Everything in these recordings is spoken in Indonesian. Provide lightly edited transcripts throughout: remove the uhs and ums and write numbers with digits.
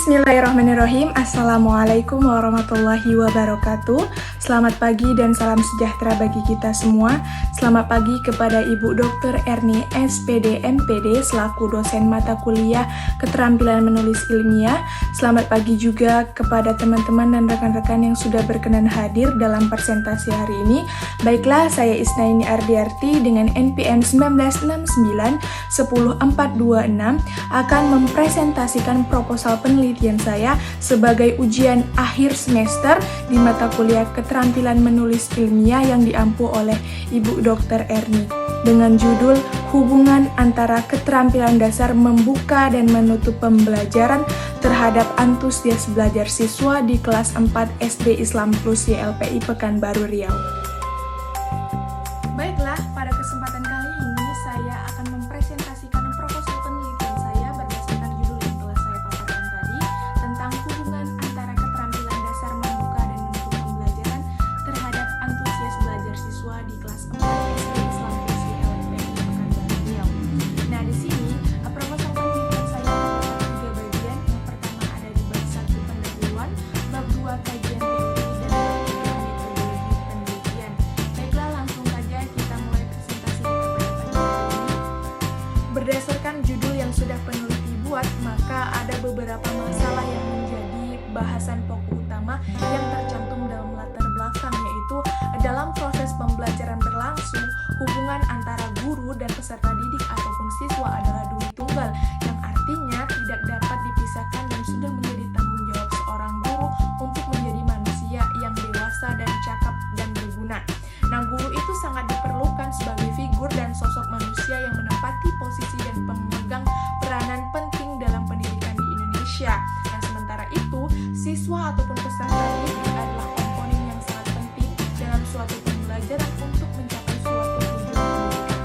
Bismillahirrahmanirrahim. Assalamualaikum warahmatullahi wabarakatuh. Selamat pagi dan salam sejahtera bagi kita semua. Selamat pagi kepada Ibu Dr. Erni SPD MPD selaku dosen mata kuliah Keterampilan Menulis Ilmiah. Selamat pagi juga kepada teman-teman dan rekan-rekan yang sudah berkenan hadir dalam presentasi hari ini. Baiklah, saya Isnaini Ardiarti dengan NPM 1969 10426 akan mempresentasikan proposal penelitian saya sebagai ujian akhir semester di mata kuliah Keterampilan Menulis Ilmiah yang diampu oleh Ibu Dr. Erni dengan judul Hubungan antara keterampilan dasar membuka dan menutup pembelajaran terhadap antusias belajar siswa di kelas 4 SD Islam Plus YLPI Pekanbaru Riau. Baiklah, pada kesempatan kali ini saya akan mempresentasikan proposal penelitian saya berdasarkan judul yang telah saya paparkan tadi tentang hubungan antara keterampilan dasar membuka dan menutup pembelajaran terhadap antusias belajar siswa di kelas 4 SD Islam Plus YLPI Pekanbaru Riau. Nah, di sini proposal penelitian saya terdapat 3 bagian. Yang pertama ada di bab 1 pendahuluan, bab 2 kajian teori, dan bab 3 metodologi penelitian. Baiklah, langsung saja kita mulai presentasi kita pada pagi hari ini. Berdasarkan judul yang sudah peneliti buat, maka ada beberapa masalah yang menjadi bahasan pokok utama yang tercantum dalam latar belakang, yaitu dalam proses pembelajaran berlangsung, hubungan antara guru dan peserta didik ataupun siswa adalah dui tunggal, yang artinya tidak dapat dipisahkan dan sudah menjadi tanggung jawab seorang guru untuk menjadi manusia yang dewasa dan cakap dan berguna. Nah, guru itu sangat diperlukan sebagai figur dan sosok manusia yang menempati posisi dan pemegang peranan penting dalam pendidikan di Indonesia. Nah, sementara itu, siswa ataupun peserta didik adalah komponen yang sangat penting dalam suatu pembelajaran untuk mencapai suatu tujuan pendidikan.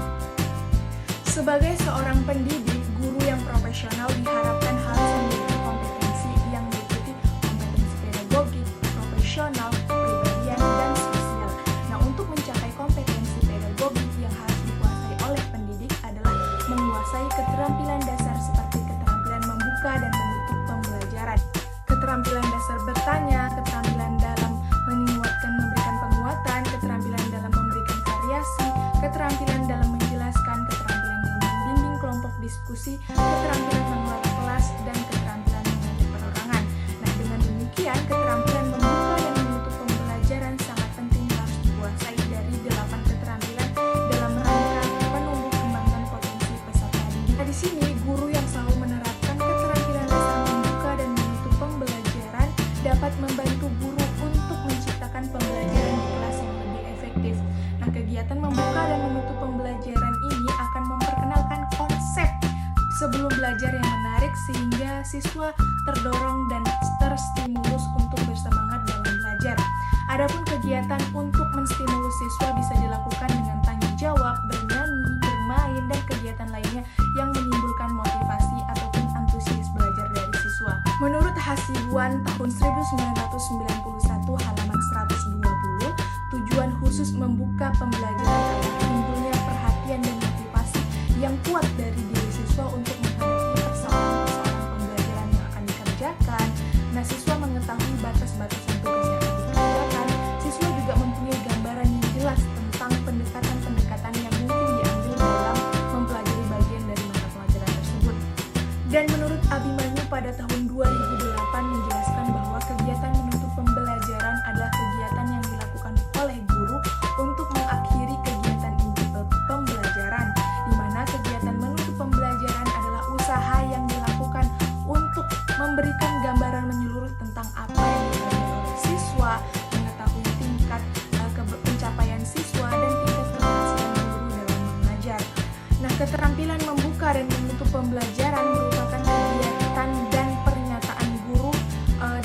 Sebagai seorang pendidik, guru yang profesional diharapkan harus memiliki kompetensi yang meliputi kompetensi pedagogik, profesional, kepribadian, dan sosial. Nah, untuk mencapai kompetensi pedagogik yang harus dikuasai oleh pendidik adalah menguasai keterampilan dasar seperti keterampilan membuka dan menutup pembelajaran, keterampilan dasar bertanya, keterampilan dalam menguatkan memberikan penguatan, keterampilan dalam memberikan variasi, keterampilan dalam menjelaskan, keterampilan dalam membimbing kelompok diskusi, keterampilan mengelola kelas, dan keterampilan mengajar perorangan. Nah, dengan demikian, keterampilan membuka dan menutup pembelajaran sangat penting harus dikuasai dari 8 keterampilan dalam rangka menumbuh kembangkan potensi peserta didik. Nah, di sini guru yang selalu menerapkan keterampilan dasar membuka dan menutup pembelajaran dapat membantu guru untuk menciptakan pembelajaran di kelas yang lebih efektif. Nah, kegiatan membuka dan menutup pembelajaran ini akan memperkenalkan konsep sebelum belajar yang menarik sehingga siswa terdorong dan terstimulus untuk bersemangat dalam belajar. Adapun kegiatan untuk menstimulus siswa bisa dilakukan dengan tanya jawab, bernyanyi, bermain, dan kegiatan lainnya yang menimbulkan motivasi ataupun antusias belajar dari siswa. Menurut Hasibuan tahun 1991 halaman 120, tujuan khusus membuka pembelajaran adalah timbulnya perhatian dan motivasi yang kuat dari diri siswa untuk menghadapi persoalan-persoalan pembelajaran yang akan dikerjakan. Nah, siswa mengetahui batas-batasan tugas yang akan dikerjakan. Siswa juga mempunyai gambaran yang jelas tentang pendekatan-pendekatan yang mungkin diambil dalam mempelajari bagian dari mata pelajaran tersebut. Dan menurut Abimanyu pada tahun 2008 menjelaskan bahwa kegiatan menutup pembelajaran adalah kegiatan yang dilakukan oleh guru untuk mengakhiri kegiatan inti pembelajaran, di mana kegiatan menutup pembelajaran adalah usaha yang dilakukan untuk memberikan gambaran menyeluruh tentang apa yang dipelajari oleh siswa, mengetahui tingkat pencapaian siswa, dan tingkat keberhasilan guru dalam mengajar. Nah, keterampilan membuka dan menutup pembelajaran merupakan kegiatan dan pernyataan guru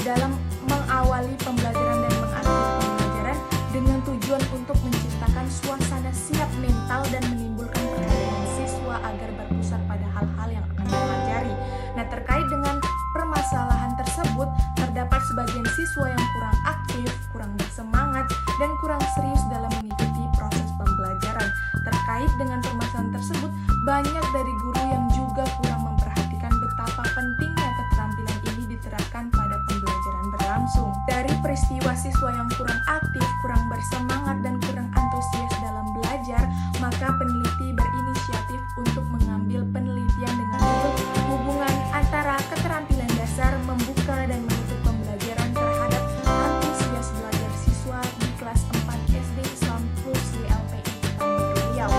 dalam mengawali pembelajaran dan mengakhiri pembelajaran dengan tujuan untuk menciptakan suasana siap mental dan menimbulkan perhatian siswa agar berpusat pada hal-hal yang akan dipelajari. Nah, terkait dengan permasalahan tersebut, terdapat sebagian siswa yang kurang aktif, kurang bersemangat, dan kurang serius dalam mengikuti proses pembelajaran. Terkait dengan permasalahan tersebut, banyak dari guru yang juga kurang memperhatikan betapa pentingnya keterampilan ini diterapkan pada pembelajaran berlangsung. Dari peristiwa siswa yang kurang aktif, kurang bersemangat, dan kurang antusias dalam belajar, maka peneliti berinisiatif untuk mengambil penelitian dengan judul hubungan antara keterampilan dasar membuka dan menutup pembelajaran terhadap antusias belajar siswa di kelas 4 SD Islam Plus YLPI Pekanbaru Riau.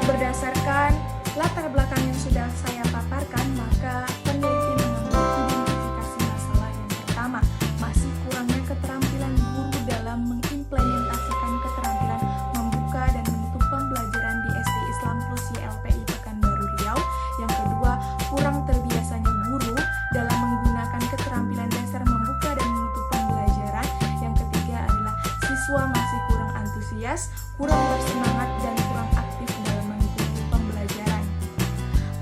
Berdasarkan latar belakang yang sudah saya paparkan, maka peneliti mengambil identifikasi masalah yang pertama, masih kurangnya keterampilan guru dalam mengimplementasikan keterampilan membuka dan menutup pembelajaran di SD Islam Plus YLPI Pekanbaru Riau. Yang kedua, kurang terbiasanya guru dalam menggunakan keterampilan dasar membuka dan menutup pembelajaran. Yang ketiga adalah siswa masih kurang antusias, kurang bersemangat, dan kurang aktif dalam mengikuti pembelajaran.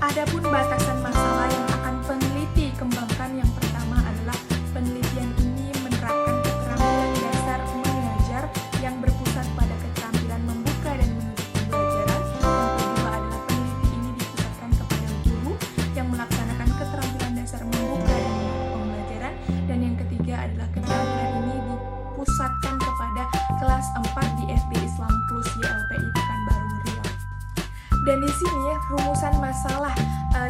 Adapun batasan masalah yang akan peneliti kembangkan, yang pertama adalah penelitian ini menerapkan keterampilan dasar mengajar yang berpusat pada keterampilan membuka dan menutup pembelajaran. Yang kedua adalah peneliti ini dipusatkan kepada guru yang melaksanakan keterampilan dasar membuka dan menutup pembelajaran. Dan yang ketiga adalah keterampilan ini dipusatkan kepada kelas 4 di SD Islam Plus YLPI Pekanbaru Riau. Dan di sini rumusan masalah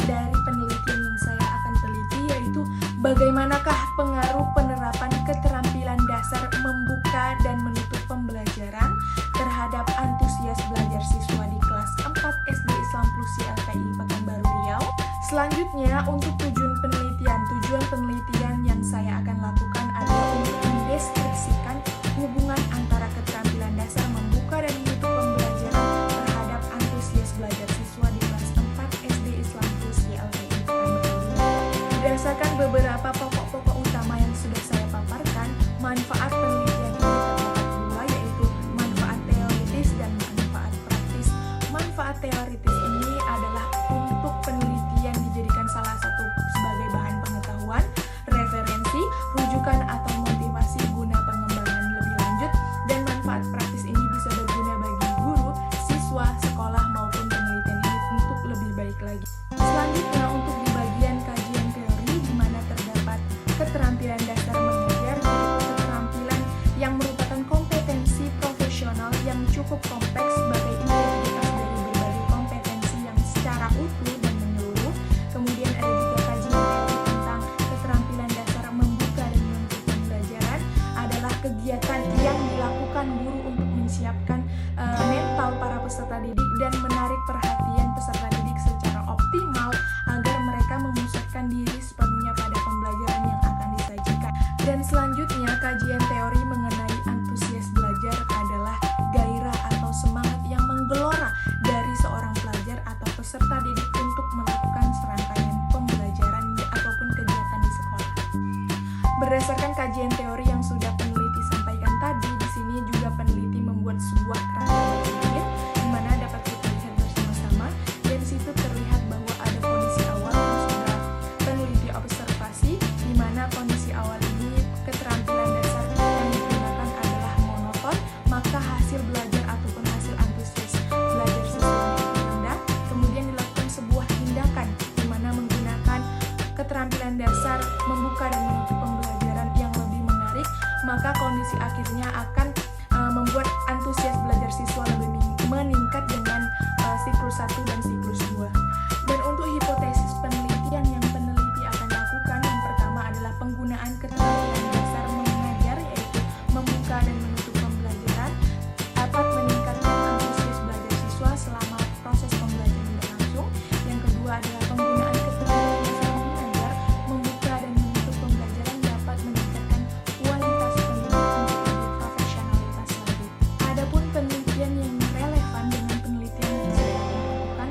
dari penelitian yang saya akan teliti, yaitu bagaimanakah pengaruh penerapan keterampilan dasar membuka dan menutup pembelajaran terhadap antusias belajar siswa di kelas 4 SD Islam Plus YLPI Pekanbaru Riau. Selanjutnya, untuk tujuan penelitian yang saya akan lakukan adalah untuk mendeskripsikan hubungan antara keterampilan dasar membuka dan menutup pembelajaran terhadap antusias belajar siswa di kelas 4 SD Islam Plus YLPI Pekanbaru Riau. Berdasarkan beberapa pokok-pokok utama yang sudah saya paparkan, manfaat penelitian ini terdapat dua, yaitu manfaat teoritis dan manfaat praktis. Manfaat teoritis ini adalah untuk penelitian dijadikan salah satu sebagai bahan pengetahuan, referensi, rujukan, atau motivasi guna pengembangan lebih lanjut, dan manfaat praktis ini bisa berguna bagi guru, siswa, sekolah, maupun penelitian ini untuk lebih baik lagi. Selanjutnya, untuk di bagian kajian teori, di mana terdapat keterampilan dasar mengajar, yaitu keterampilan yang merupakan kompetensi profesional yang cukup kompleks sebagai integritas dari berbagai kompetensi yang secara utuh dan menyeluruh. Kemudian ada juga kajian teori tentang keterampilan dasar membuka dan menutup pembelajaran, adalah kegiatan yang dilakukan guru untuk menyiapkan mental para peserta didik dan menarik perhatian peserta didik secara optimal agar mereka memusatkan diri sepenuhnya pada pembelajaran yang akan disajikan. Dan selanjutnya, kajian teori mengenai antusias belajar adalah gairah atau semangat yang menggelora dari seorang pelajar atau peserta didik untuk melakukan serangkaian pembelajaran ataupun kegiatan di sekolah. Berdasarkan kajian teori yang sudah peneliti sampaikan tadi, di sini juga peneliti membuat sebuah kerangka berpikir di mana dapat kita lihat bersama-sama. Dan di situ terlihat bahwa ada kondisi awal yang sudah peneliti observasi, di mana kondisi awal ini keterampilan dasar yang digunakan adalah monoton, maka hasil belajar ataupun hasil antusias belajar siswa rendah. Kemudian dilakukan sebuah tindakan di mana menggunakan keterampilan dasar membuka dan menutup pembelajaran yang lebih menarik, maka kondisi akhirnya akan membuat antusias belajar siswa lebih meningkat dengan siklus 1 dan siklus 2. Dan untuk hipotesis penelitian yang peneliti akan lakukan, yang pertama adalah penggunaan keterampilan dasar mengajar, yaitu membuka dan menutup pembelajaran, dapat meningkatkan antusias belajar siswa selama proses pembelajaran berlangsung. Yang kedua adalah penggunaan keterampilan dasar mengajar, membuka dan menutup pembelajaran dapat meningkatkan kualitas pendidik untuk lebih profesionalitas lagi. Adapun penelitian yang relevan dengan penelitian yang saya akan lakukan,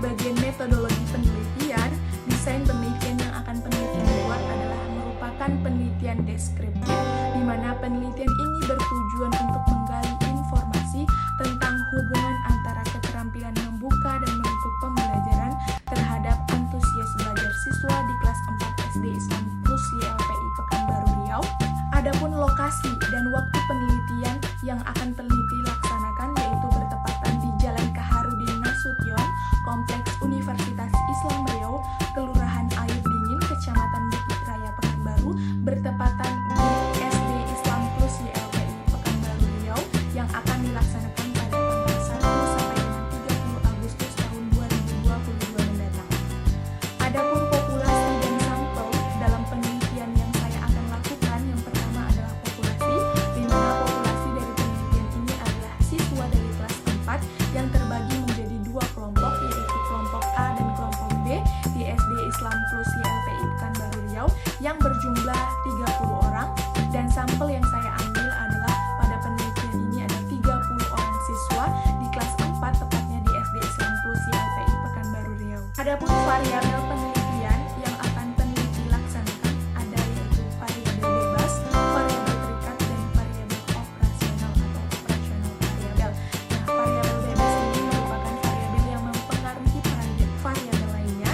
bagian metodologi penelitian, desain penelitian yang akan penelitian buat adalah merupakan penelitian deskriptif, di mana penelitian ini bertujuan untuk menggali informasi tentang hubungan antara keterampilan membuka dan menutup pembelajaran terhadap antusias belajar siswa di kelas 4 SD Islam Plus YLPI Pekanbaru Riau. Adapun lokasi dan waktu penelitian yang akan peneliti laksanakan yaitu bertepatan di Jalan Kaharudin Nasution, Kompleks Universitas Islam Riau, Kelurahan Air Dingin, Kecamatan Bukit Raya Pekanbaru, bertepatan di SD Islam Plus YLPI Pekanbaru Riau yang akan dilaksanakan pada tanggal 1 sampai dengan 30 Agustus tahun 2022 mendatang. Adapun populasi dan sampel dalam penelitian yang saya akan lakukan, yang pertama adalah populasi, di mana populasi dari penelitian ini adalah siswa dari kelas 4 yang terbagi menjadi dua kelompok, yaitu kelompok A dan kelompok B di SD Islam Plus YLPI Pekanbaru Riau yang berjumlah 30 orang, dan sampel yang saya ambil adalah pada penelitian ini ada 30 orang siswa di kelas 4 tepatnya di SD Islam Plus YLPI Pekanbaru Riau. Adapun variabel penelitian yang akan peneliti laksanakan ada yaitu variabel bebas, variabel terikat, dan variabel operasional atau operasional variabel. Nah, variabel bebas ini merupakan variabel yang mempengaruhi variabel lainnya.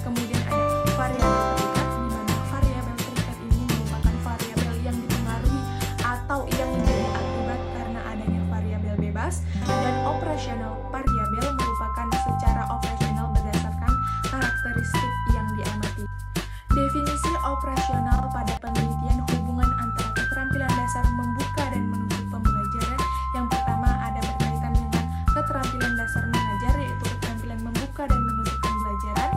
Kemudian ada variabel terikat, di mana variabel terikat ini merupakan variabel yang dipengaruhi atau yang menjadi akibat karena adanya variabel bebas, dan operasional variabel merupakan secara operasional berdasarkan karakteristik yang diamati. Definisi operasional pada penelitian hubungan antara keterampilan dasar membuka dan menutup pembelajaran. Yang pertama ada berkaitan dengan keterampilan dasar mengajar, yaitu keterampilan membuka dan menutup pembelajaran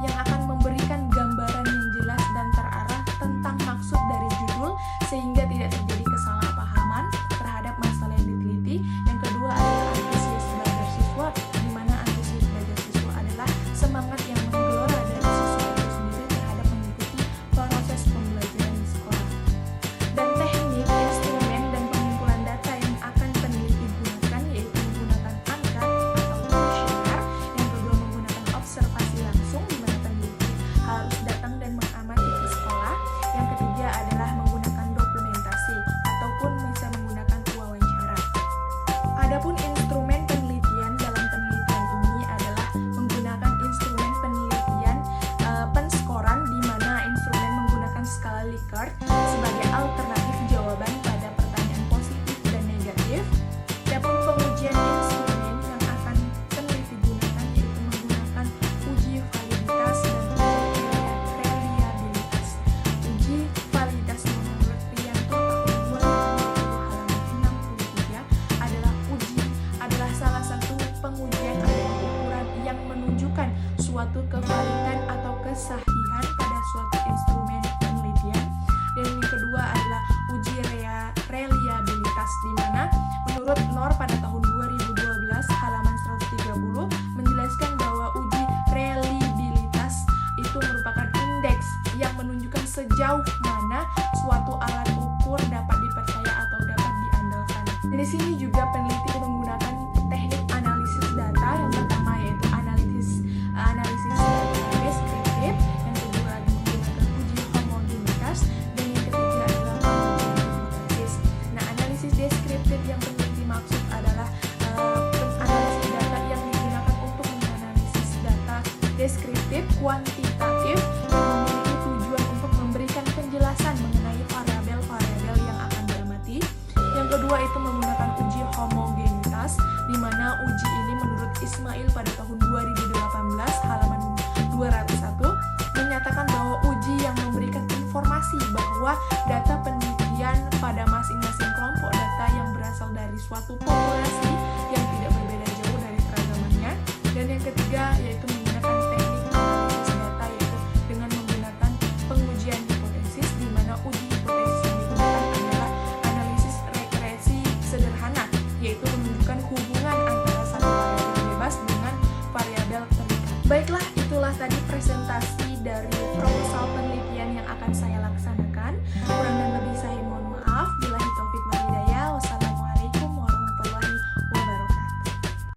yang akan memberikan gambaran yang jelas dan terarah tentang maksud dari judul sehingga tidak terjadi kesalahpahaman terhadap masalah yang diteliti. Yang kedua adalah antusias belajar siswa, di mana antusias belajar siswa adalah semangat yang menggelora dari siswa itu sendiri terhadap mengikuti proses pembelajaran di sekolah. Dan teknik, instrumen, dan pengumpulan data yang akan peneliti gunakan yaitu menggunakan angka atau kuesioner. Yang kedua menggunakan observasi langsung, di mana peneliti harus datang dan mengamati ke sekolah. Yang ketiga adalah menggunakan dokumentasi ataupun bisa menggunakan wawancara. Adapun instrumen penelitian dalam penelitian ini adalah menggunakan instrumen penelitian penskoran, di mana instrumen menggunakan skala Likert sebagai alternatif jawaban pada pertanyaan positif dan negatif. Adapun pengujian instrumen yang akan peneliti gunakan yaitu menggunakan uji validitas dan uji reliabilitas. Uji validitas menurut Prianto tahun 2020 halaman 63 adalah salah satu pengujian atau ukuran yang menunjukkan suatu kevalidan atau kesahihan pada suatu instrumen penelitian. Dan yang kedua adalah uji reliabilitas, di mana menurut NOR pada tahun 2012 halaman 130 menjelaskan bahwa uji reliabilitas itu merupakan indeks yang menunjukkan sejauh mana suatu alat ukur dapat dipercaya atau dapat diandalkan. Dan di sini juga peneliti menggunakan teknik analisis data. Yang pertama yaitu analisis data deskriptif, yang kedua menggunakan uji homogenitas, dan yang ketiga adalah pengujian hipotesis. Nah, analisis deskriptif yang peneliti maksud adalah analisis data yang digunakan untuk menganalisis data deskriptif kuantitatif yang memiliki tujuan untuk memberikan penjelasan mengenai variabel-variabel yang akan diamati. Yang kedua itu menggunakan uji homogenitas, di mana uji ini menurut Ismail pada tahun 2018 halaman 201 menyatakan bahwa uji yang memberikan informasi bahwa data penelitian pada masing-masing kelompok data yang berasal dari suatu populasi